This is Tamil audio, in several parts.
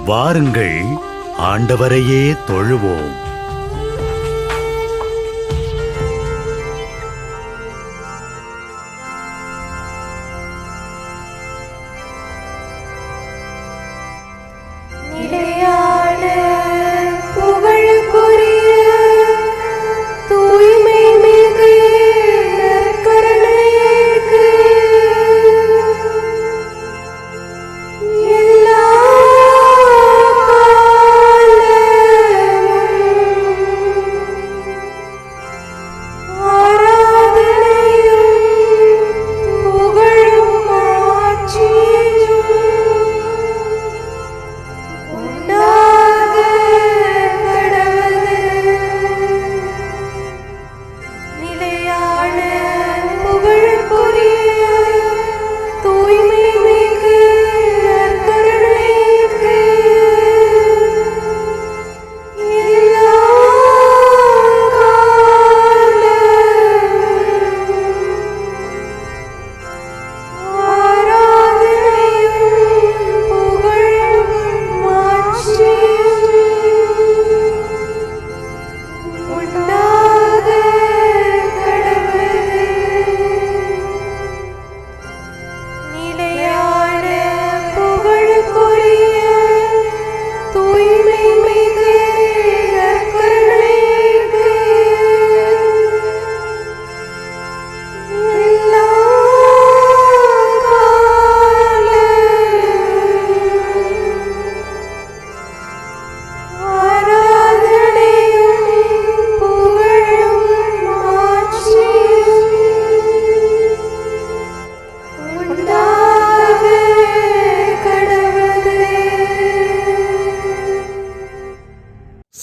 வாருங்கள், ஆண்டவரையே தொழுவோம்.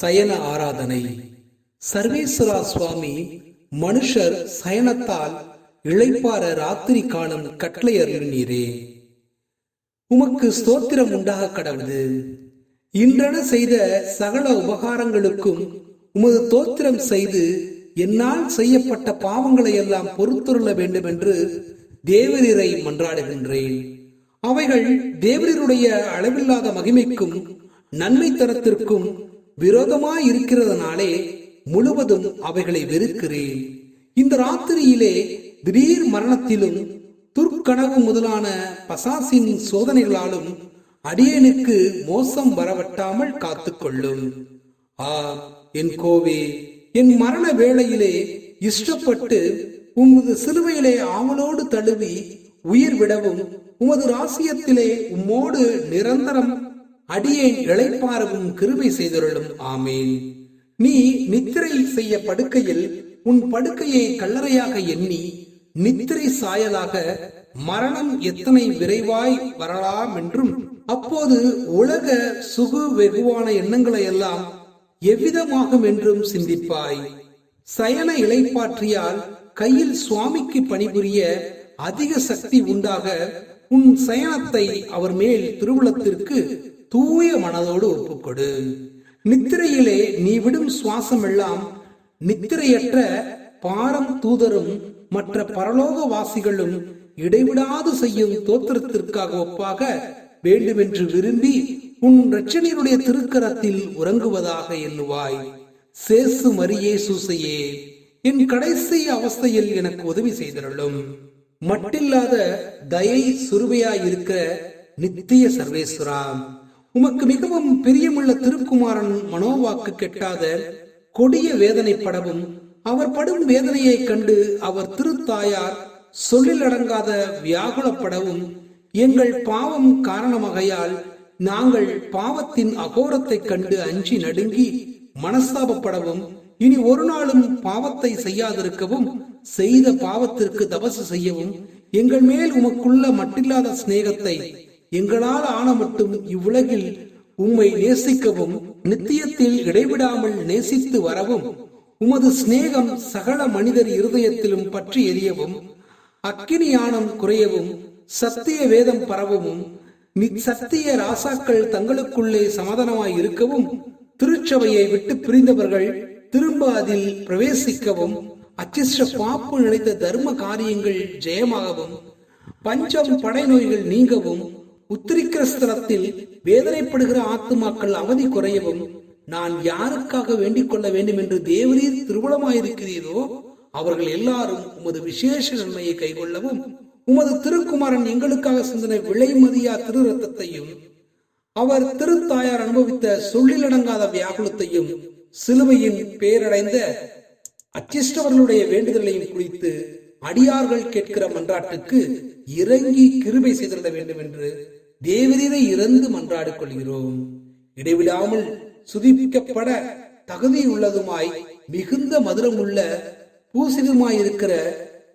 சயன ஆராதனை. சர்வேஸ்வரா சுவாமி மனுஷர் சயனத்தால் இளைப்பார ராத்திரி காலம் கட்டளை அருளினீரே. உமக்கு ஸ்தோத்திரம் உண்டாக கடவுது. இன்றென செய்த சகல உபகாரங்களுக்கும் உமது தோத்திரம் செய்து என்னால் செய்யப்பட்ட பாவங்களை எல்லாம் பொறுத்துள்ள வேண்டும் என்று தேவரீரை மன்றாடுகின்றேன். அவைகள் தேவரீருடைய அளவில்லாத மகிமைக்கும் நன்மை தரத்திற்கும் விரோதமாய் இருக்கிறதுனாலே முழுவதும் அவைகளை வெறுக்கிறேன். இந்த ராத்திரியிலே திடீர் மரணத்திலும் துர்க்கனவு முதலான பசாசின் சோதனைகளாலும் அடியேனுக்கு மோசம் வரவட்டாமல் காத்துக்கொள்ளும். என் கோவே, என் மரண வேளையிலே இஷ்டப்பட்டு உமது சிலுவையிலே ஆவலோடு தழுவி உயிர் விடவும் உமது ராசியத்திலே உம்மோடு நிரந்தரம் அடியேன் இளைப்பாறவும் கிருபை செய்தருளும். ஆமேன். நீ நித்திரை செய்ய படுக்கையில் உன் படுக்கையை கல்லறையாக எண்ணி நித்திரை சாயலாக மரணம் எத்தனை விரைவாய் வரலாம் என்றும் அப்போது உலக சுகு வெகுவான எண்ணங்களை எல்லாம் எவ்விதமாகும் என்றும் சிந்திப்பாய். சயன இளைப்பாற்றியால் கையில் சுவாமிக்கு பணிபுரிய அதிக சக்தி உண்டாக உன் சயனத்தை அவர் மேல் திருவுளத்திற்கு தூய மனதோடு ஒப்புக்கொடு. நித்திரையிலே நீ விடும் சுவாசம் எல்லாம் நித்திரையற்ற பாரம் தூதரும் மற்ற பரலோக வாசிகளும் இடைவிடாது செய்யும் தோத்திரத்திற்காக ஒப்பாக வேண்டுமென்று விரும்பி உன் இரட்சணியருடைய திருக்கரத்தில் உறங்குவதாக எண்ணுவாய். சேசு மரியே சூசையே, என் கடைசி அவஸ்தையில் எனக்கு உதவி செய்தருளும். மட்டில்லாத தயை சுருவையாயிருக்கிற நித்திய சர்வேஸ்வரா, உமக்கு மிகவும் பிரியமுள்ள திருக்குமாரன் மனோவாக்கு கெட்டாத கொடிய வேதனைப்படவும் அவர் படும் வேதனையை கண்டு அவர் திருத்தாயார் சொல்லிலடங்காத வியாகுலப்படவும் எங்கள் பாவம் காரணமாகையால் நாங்கள் பாவத்தின் அகோரத்தை கண்டு அஞ்சி நடுங்கி மனஸ்தாபப்படவும் இனி ஒரு நாளும் பாவத்தை செய்யாதிருக்கவும் செய்த பாவத்திற்கு தபசு செய்யவும் எங்கள் மேல் உமக்குள்ள மட்டில்லாத சிநேகத்தை எங்களால் ஆன மட்டும் இவ்வுலகில் உம்மை நேசிக்கவும் நித்தியத்தில் இடைவிடாமல் நேசித்து வரவும் உமது சிநேகம் சகல மனிதர் இருதயத்திலும் பற்றி எரியவும் அக்கினியானம் குறையவும் சத்திய வேதம் பரவவும் சத்திய ராசாக்கள் தங்களுக்குள்ளே சமாதானமாய் இருக்கவும் திருச்சபையை விட்டு பிரிந்தவர்கள் திரும்ப அதில் பிரவேசிக்கவும் அச்சிஷ்ட பாப்பு நினைத்த தர்ம காரியங்கள் ஜெயமாகவும் பஞ்சம் படை நோய்கள் நீங்கவும் உத்திரிக்கிற ஸ்தலத்தில் வேதனைப்படுகிற ஆத்துமாக்கள் அவதி குறையவும் நான் யாருக்காக வேண்டிக் கொள்ள வேண்டும் என்று தேவரீர் திருவுளமாயிருக்கிறீரோ அவர்கள் எல்லாரும் உமது விசேஷ நன்மையை கைகொள்ளவும் உமது திருக்குமாரன் எங்களுக்காக சிந்தனை விலைமதியா திரு ரத்தத்தையும் அவர் திருத்தாயார் அனுபவித்த சொல்லிலடங்காத வியாகுலத்தையும் சிலுவையின் பேரடைந்த அச்சிஷ்டவர்களுடைய வேண்டுதலையும் குறித்து அடியார்கள் கேட்கிற மன்றாட்டுக்கு இறங்கி கிருபை செய்திட வேண்டும் என்று தேவரீரை இறந்து மன்றாடிக் கொள்கிறோம். இடைவிடாமல் சுதிப்பிக்கப்பட தகுதியுள்ளதுமாய் மிகுந்த மதுரமுள்ள பூசிதமாயிருக்கிற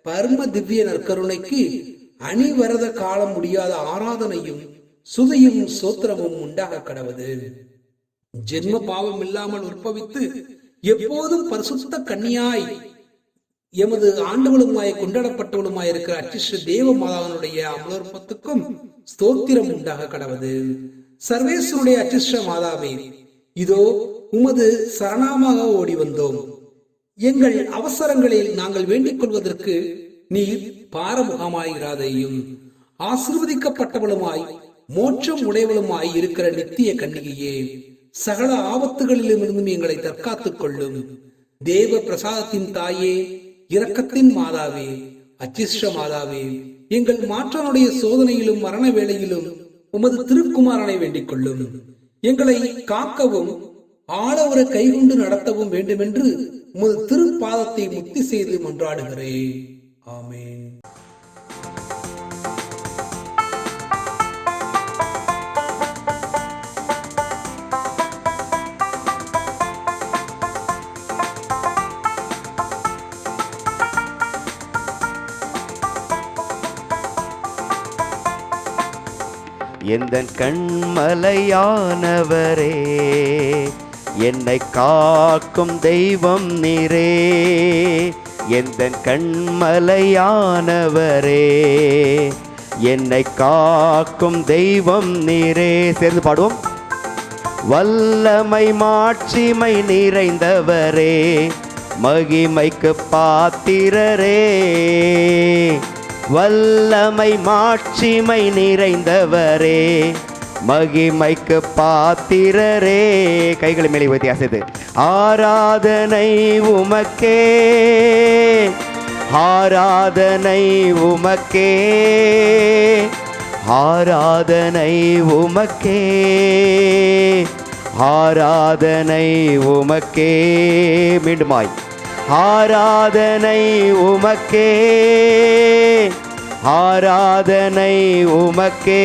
பரம திவ்ய நற்கருணைக்கு அணிவரத காலம் முடியாத ஆராதனையும் சுதியும் சோத்திரமும் உண்டாக கடவது. ஜென்ம பாவம் இல்லாமல் உற்பவித்து எப்போதும் பரிசுத்த கன்னியாய் எமது ஆண்டவளுமாய் கொண்டாடப்பட்டவளுமாய் இருக்கிற அச்சிஷ்ட தேவ மாதாவனுடைய அமலோற்பத்துக்கும் ஸ்தோத்திரம் உண்டாக கடவது. சர்வேஸ்வருடைய அச்சிஷ்ட மாதாவே, இதோ உமது சரணாமாக ஓடி வந்தோம். எங்கள் அவசரங்களில் நாங்கள் வேண்டிக் கொள்வதற்கு நீர் பாரமுகமாயிராதையும் ஆசீர்வதிக்கப்பட்டவளுமாய் மோட்சம் உடையவளுமாய் இருக்கிற நித்திய கன்னிகையே, சகல ஆபத்துகளிலுமிருந்தும் எங்களை தற்காத்துக் கொள்ளும். தேவ பிரசாதத்தின் தாயே, இரக்கத்தின் மாதாவே, அச்சிஷ்ட மாதாவே, எங்கள் மாற்றனுடைய சோதனையிலும் மரண வேளையிலும் உமது திருக்குமாரனை வேண்டிக் கொள்ளும். எங்களை காக்கவும் ஆளவர கைகொண்டு நடத்தவும் வேண்டுமென்று உமது திருப்பாதத்தை முக்தி செய்து மன்றாடுகிறேன். ஆமென். எந்தன் கண்மலையானவரே, என்னை காக்கும் தெய்வம் நீரே. எந்தன் கண்மலையானவரே, என்னை காக்கும் தெய்வம் நீரே. சேர்ந்து பாடுவோம். வல்லமை மாட்சிமை நிறைந்தவரே, மகிமைக்கு பாத்திரரே. வல்லமை மாட்சிமை நிறைந்தவரே, மகிமைக்கு பாத்திரரே. கைகளை மேலே உயர்த்தி அசைத்து ஆராதனை உமக்கே, ஆராதனை உமக்கே, ஆராதனை உமக்கே, ஆராதனை உமக்கே. மீண்டுமாய் ஆராதனை உமக்கே, ஆராதனை உமக்கே,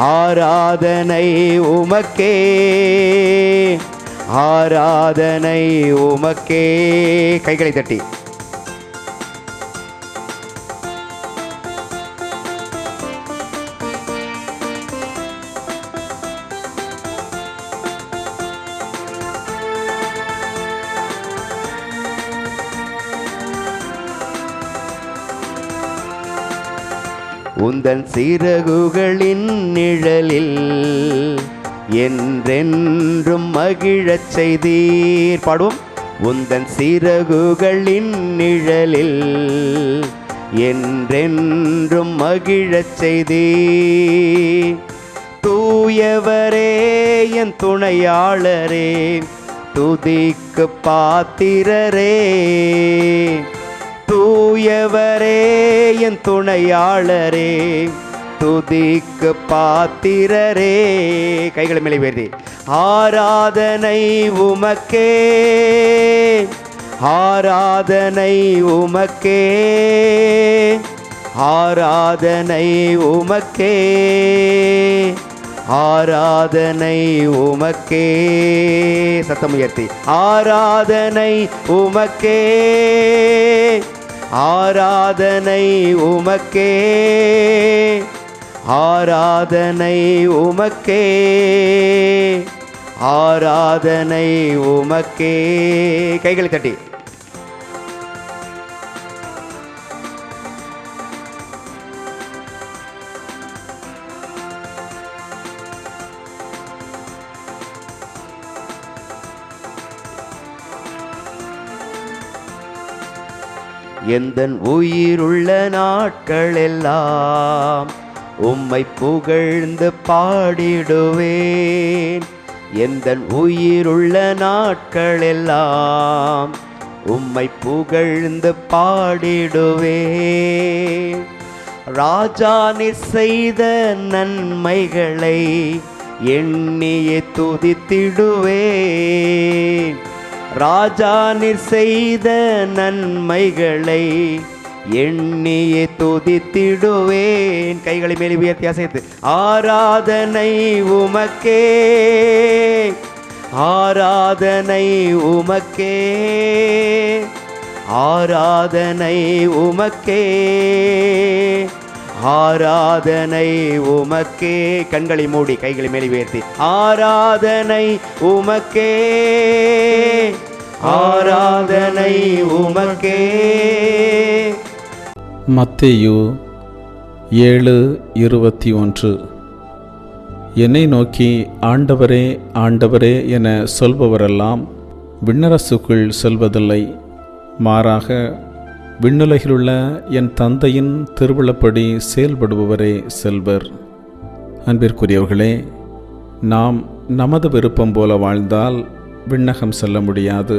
ஆராதனை உமக்கே, ஆராதனை உமக்கே. கைகளை தட்டி உந்தன் சிறகுகளின் நிழலில் என்றென்றும் மகிழச் செய்தீர். பாடுவோம். உந்தன் சிறகுகளின் நிழலில் என்றென்றும் மகிழச் செய்தீர். தூயவரே என் துணையாளரே, துதிக்கு பாத்திரரே. தூயவரே என் துணையாளரே, துதிக்கு பாத்திரரே. கைகளை மேலே உயர்த்தி ஆராதனை உமக்கே, ஆராதனை உமக்கே, ஆராதனை உமக்கே, ஆராதனை உமக்கே. சத்தம் உயர்த்தி ஆராதனை உமக்கே, ஆராதனை உமக்கே, ஆராதனை உமக்கே, ஆராதனை உமக்கே. கைகளை தட்டி எந்தன் உயிருள்ள நாட்களெல்லாம் உம்மை புகழ்ந்து பாடிடுவேன். எந்தன் உயிருள்ள நாட்களெல்லாம் உம்மை புகழ்ந்து பாடிடுவேன். ராஜா நீர் செய்த நன்மைகளை எண்ணியே துதித்திடுவேன். ராஜா நீர் செய்த நன்மைகளை எண்ணியே துதித்திடுவேன். கைகளை மேலே உயர்த்தி அசைத்து ஆராதனை உமக்கே, ஆராதனை உமக்கே, ஆராதனை உமக்கே, ஆராதனை உமக்கே. கண்களை மூடி கைகளை மேலே உயர்த்தி ஆராதனை உமக்கே, ஆராதனை உமக்கே. மத்தேயு 7:21. என்னை நோக்கி ஆண்டவரே ஆண்டவரே என சொல்பவரெல்லாம் விண்ணரசுக்குள் செல்வதில்லை, மாறாக விண்ணுலகிலுள்ள என் தந்தையின் திருவுளப்படி செயல்படுபவரே செல்வர். அன்பிற்குரியவர்களே, நாம் நமது விருப்பம் போல வாழ்ந்தால் விண்ணகம் செல்ல முடியாது.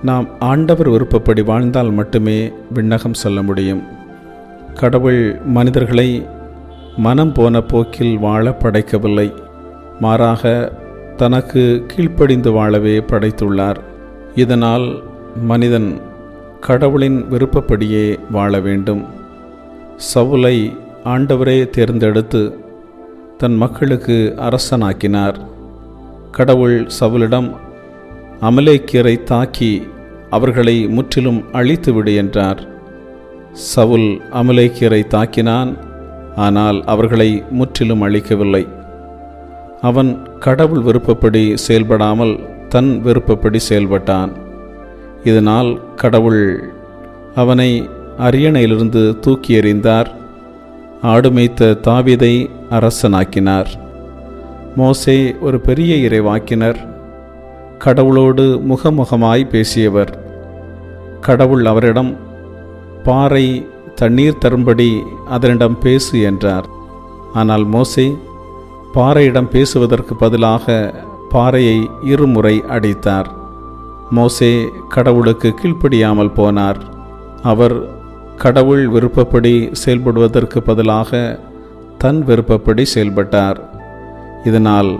நாம் ஆண்டவர் விருப்பப்படி வாழ்ந்தால் மட்டுமே விண்ணகம் செல்ல முடியும். கடவுள் மனிதர்களை மனம் போன போக்கில் வாழ படைக்கவில்லை, மாறாக தனக்கு கீழ்ப்படிந்து வாழவே படைத்துள்ளார். இதனால் மனிதன் கடவுளின் விருப்பப்படியே வாழ வேண்டும். சவுலை ஆண்டவரே தேர்ந்தெடுத்து தன் மக்களுக்கு அரசனாக்கினார். கடவுள் சவுலிடம் அமலேக்கியரை தாக்கி அவர்களை முற்றிலும் அழித்துவிடு என்றார். சவுல் அமலேக்கியரை தாக்கினான், ஆனால் அவர்களை முற்றிலும் அழிக்கவில்லை. அவன் கடவுள் விருப்பப்படி செயல்படாமல் தன் விருப்பப்படி செயல்பட்டான். இதனால் கடவுள் அவனை அரியணையிலிருந்து தூக்கி எறிந்தார். ஆடு மேய்த்த தாவீதை அரசனாக்கினார். மோசே ஒரு பெரிய இறைவாக்கினர், கடவுளோடு முகமுகமாய் பேசியவர். கடவுள் அவரிடம் பாறை தண்ணீர் தரும்படி அதனிடம் பேசு என்றார். ஆனால் மோசே பாறையிடம் பேசுவதற்கு பதிலாக பாறையை இருமுறை அடித்தார். மோசே கடவுளுக்கு கீழ்ப்படியாமல் போனார். அவர் கடவுள் விருப்பப்படி செயல்படுவதற்கு பதிலாக தன் விருப்பப்படி செயல்பட்டார். இதனால்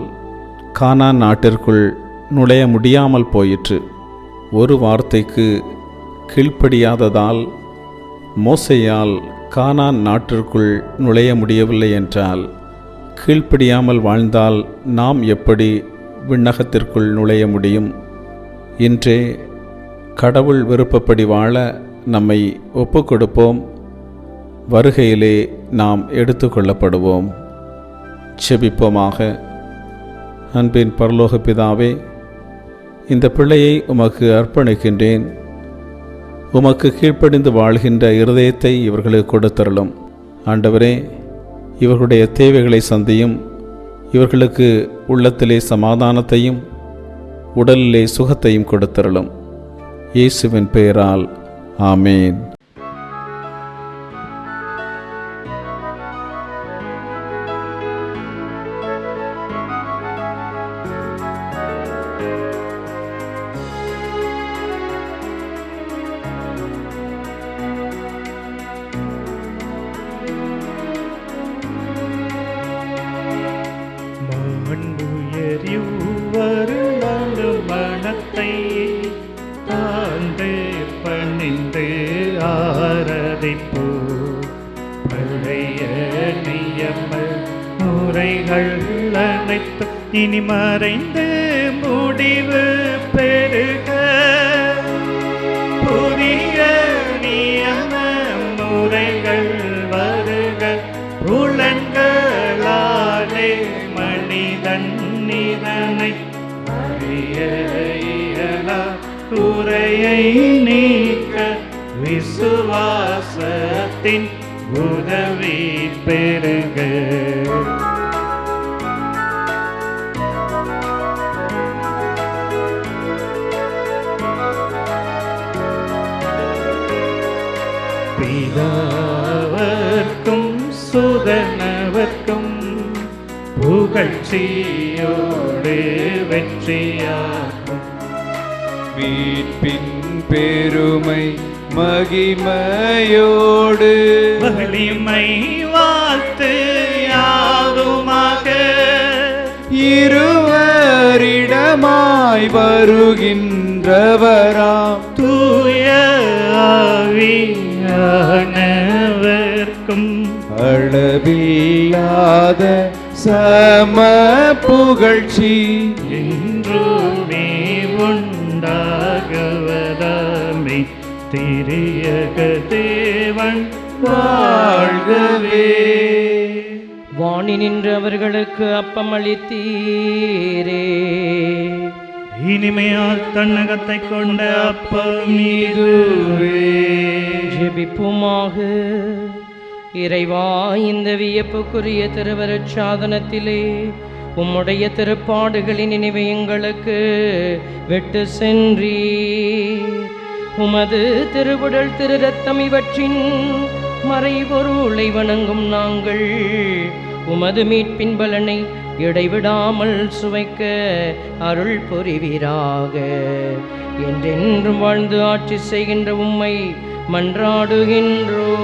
கானான் நாட்டிற்குள் நுழைய முடியாமல் போயிற்று. ஒரு வார்த்தைக்கு கீழ்ப்படியாததால் மோசேயால் கானான் நாட்டிற்குள் நுழைய முடியவில்லை என்றால், கீழ்ப்படியாமல் வாழ்ந்தால் நாம் எப்படி விண்ணகத்திற்குள் நுழைய முடியும்? இன்றே கடவுள் விருப்பப்படி வாழ நம்மை ஒப்புக்கொடுப்போம். வருகையிலே நாம் எடுத்துக்கொள்ளப்படுவோம். செபிப்போமாக. அன்பின் பரலோக பிதாவே, இந்த பிள்ளையை உமக்கு அர்ப்பணிக்கின்றேன். உமக்கு கீழ்ப்படிந்து வாழ்கின்ற இருதயத்தை இவர்களுக்கு கொடுத்தருளும். ஆண்டவரே, இவர்களுடைய தேவைகளை சந்தியும். இவர்களுக்கு உள்ளத்திலே சமாதானத்தையும் உடலிலே சுகத்தையும் கொடுத்தருளும். இயேசுவின் பெயரால் ஆமேன். மனத்தை தாழ்ந்து பணிந்து ஆராதிப்போ. பழைய நியம முறைகள் அனைத்து இனி மறைந்து முடிவு பெருக. புதிய நியம முறைகள் வருக. புலன்களாலே மனிதன் இதனை அறிய இயலா. குறையை நீக்க விசுவாசத்தின் உதவி பெருக. பிதாவர்க்கும் சுதன புகழ்ச்சியோடு வெற்றியாகும். மீட்பின் பெருமை மகிமையோடு வலிமை வாழ்த்து யாவுமாக இருவரிடமாய் வருகின்றவராம் தூய ஆவியானவர்க்கும் அளவில்லாத சம புகழ்ச்சி என்றுமே உண்டாகுவதாமே. திரியக தேவன் வாழ்கவே. வாணி நின்று அவர்களுக்கு அப்பம் அளித்தீரே. இனிமையால் தன்னகத்தை கொண்ட அப்பம் இதுவே. ஜெபிப்புமாக. இறைவா, இந்த வியப்புக்குரிய திருவருட் சாதனத்திலே உம்முடைய திருப்பாடுகளின் நினைவை எங்களுக்கு விட்டு சென்றீர். உமது திருவுடல் திரு ரத்தம் இவற்றின் மறைபொருளை வணங்கும் நாங்கள் உமது மீட்பின் பலனை இடைவிடாமல் சுவைக்க அருள் புரிவீராக. என்றென்றும் வாழ்ந்து ஆட்சி செய்கின்ற உம்மை மன்றாடுகின்றோம்.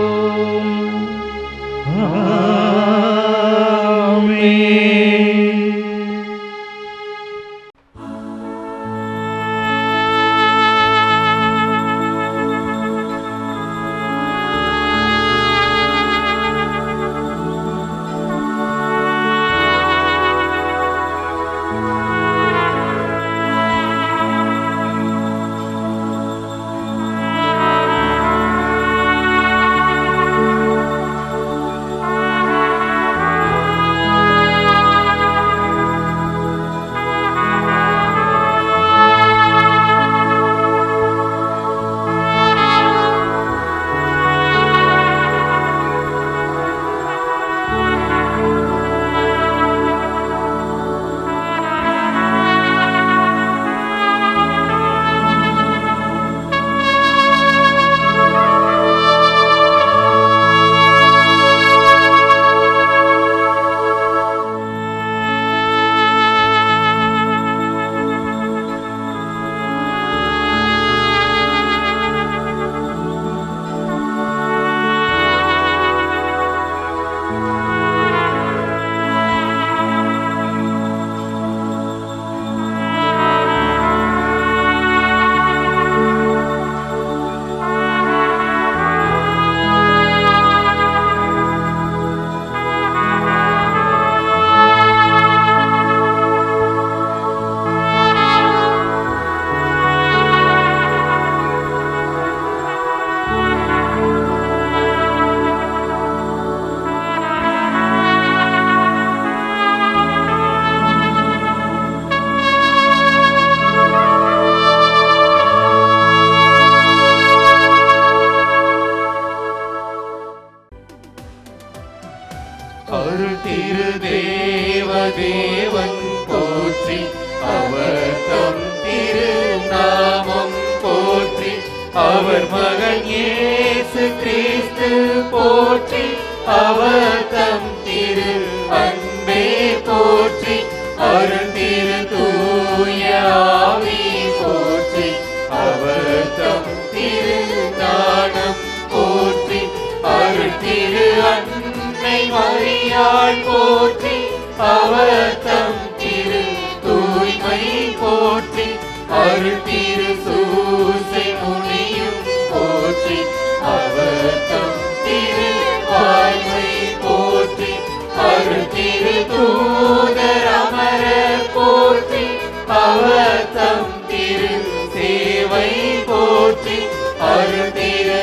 அருள் திரு தேவன் போற்றி, அவர் தம் திரு நாமம் போற்றி, அவர் மகன் இயேசு கிறிஸ்து போற்றி, அவர் தம் திரு அன்பே போற்றி, அருள் திரு தூய ஆவி போற்றி, அவர் தம் திரு ஞானம் போற்றி, அருள் திரு அன்னை மரியாள் போற்றி, அவர் தம் திரு தூய்மை போற்றி, அருள் திரு சூசை முனியும் போற்றி, அவர் தம் திரு வாய்மை போற்றி, அருள் திரு தூதர் அமரர் போற்றி, அவர் தம் திரு சேவை போற்றி, அருள் திரு